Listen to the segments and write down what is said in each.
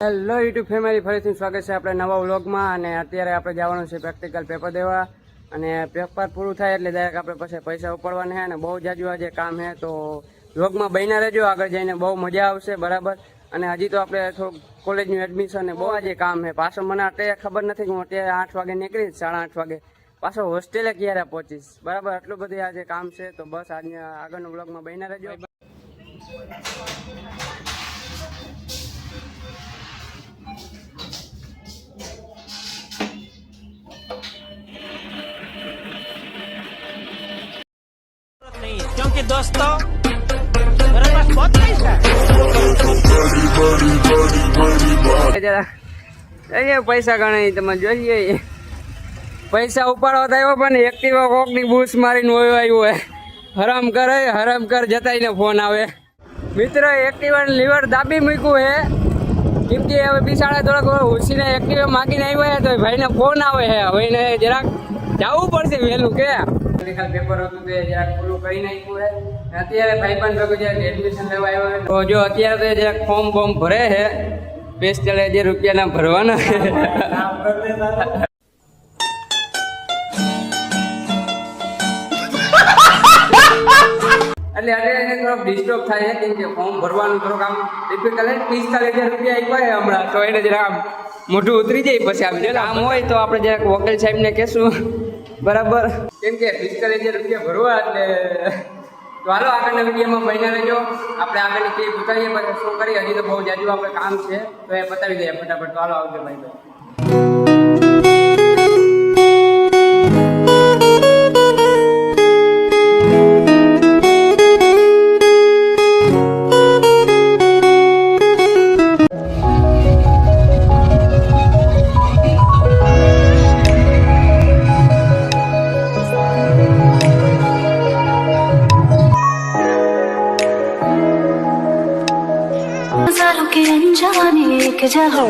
Hello YouTube family, ફરીથી સ્વાગત છે આપણે નવા વ્લોગમાં. અને અત્યારે આપણે જવાનું છે પ્રેક્ટિકલ પેપર દેવા, અને પેપર પૂરું થાય એટલે ડાયરેક્ટ આપણે પછી પૈસા ઉપાડવાના છે. અને બહુ જાજુ આજે કામ છે, તો વ્લોગમાં બન્યા રહેજો, આગળ જઈને બહુ મજા આવશે. બરાબર. અને હજી તો આપણે થોડુંક કોલેજનું એડમિશન ને બહુ આજે કામ છે. પાછો મને અત્યારે ખબર નથી કે હું અત્યારે 8 વાગે નીકળીશ, 8:30 વાગે પાછો હોસ્ટેલે ક્યારે પહોંચીશ. બરાબર, આટલું બધું આજે કામ છે. તો બસ આજના આગળનું વ્લોગમાં બન્યા રહેજો. क्योंकि दोस्तों मेरे पास बहुत पैसा है। પૈસા ગણાય તમે જોઈએ, પૈસા ઉપાડવા થયો પણ એક્ટિવા કોકની બૂસ મારીને આવ્યો હોય. હરામ કર જતાઈને ફોન આવે. મિત્ર એક્ટિવા લીવર દાબી મૂક્યું હે, કેમ કે હવે બિસાડા થોડાક ઉછીને એક્ટિવા માગીને આવ્યા તો ભાઈને ફોન આવે છે. હવે એને જરાક જવું પડશે વહેલું કે પેપર હતું તે જરાક પૂરું કરી નાખ્યું છે. અત્યારે ભાઈબંધ ભેગું જરાક એડમિશન લેવા આવ્યો. તો જો અત્યારે તો જરાક ફોર્મ ભરે છે, 45,000 રૂપિયાના ભરવાના. એટલે અત્યારે થોડોક ડિસ્ટર્બ થાય છે, કેમ કે ફોર્મ ભરવાનું થોડુંક આમ ડિફિકલ્ટ. 45,000 રૂપિયા આપ્યા હમણાં, તો એને જરાક મોઢું ઉતરી જાય. પછી આવી જાય આમ હોય તો આપણે જરાક વકીલ સાહેબને કહેશું. બરાબર, કેમ કે 45,000 રૂપિયા ભરવા એટલે. તો હાલો આગળના વિડીયોમાં બન્યા રહેજો. આપણે આગળની ક્લિપ ઉતારીએ, પછી શું કરીએ. હજી તો બહુ જાજુ આપણે કામ છે, તો એ પતાવી દઈએ ફટાફટ. તો હાલો આવજો ભાઈ. के अनजाने के जहां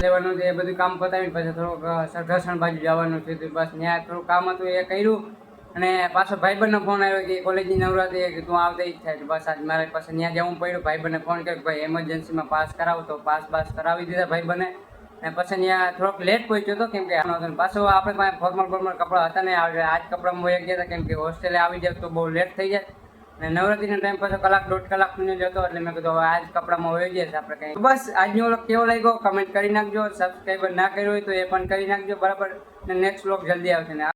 લેવાનું છે. એ બધું કામ પતાવીને પછી થોડુંક સરઘસણ બાજુ જવાનું છે. તો બસ ત્યાં થોડું કામ હતું એ કર્યું. અને પાછો ભાઈબંધનો ફોન આવ્યો કે કોલેજની નવરાત્રી કે તું આવતા જ થાય. તો બસ આજ મારે પછી ત્યાં જવું પડ્યું. ભાઈબંધને ફોન કર્યો, ભાઈ એમરજન્સીમાં પાસ કરાવો. તો પાસ કરાવી દીધા ભાઈબંધને. અને પછી ત્યાં થોડોક લેટ પહોંચ્યો હતો, કેમ કે પાછો આપણે પાસે ફોર્મલ કપડાં હતા ને, આજ કપડામાં વહી ગયા હતા, કેમ કે હોસ્ટેલે આવી જાય તો બહુ લેટ થઈ જાય. અને નવરાત્રીનો ટાઈમ પાછો 1-1.5 કલાકનો જ હતો, એટલે મેં કીધું હવે આજ કપડામાં વહી જશે આપણે કંઈ. બસ આજનો વ્લોગ કેવો લાગ્યો કમેન્ટ કરી નાખજો. સબસ્ક્રાઈબર ના કર્યો હોય તો એ પણ કરી નાખજો. બરાબર, નેક્સ્ટ વ્લોગ જલ્દી આવશે ને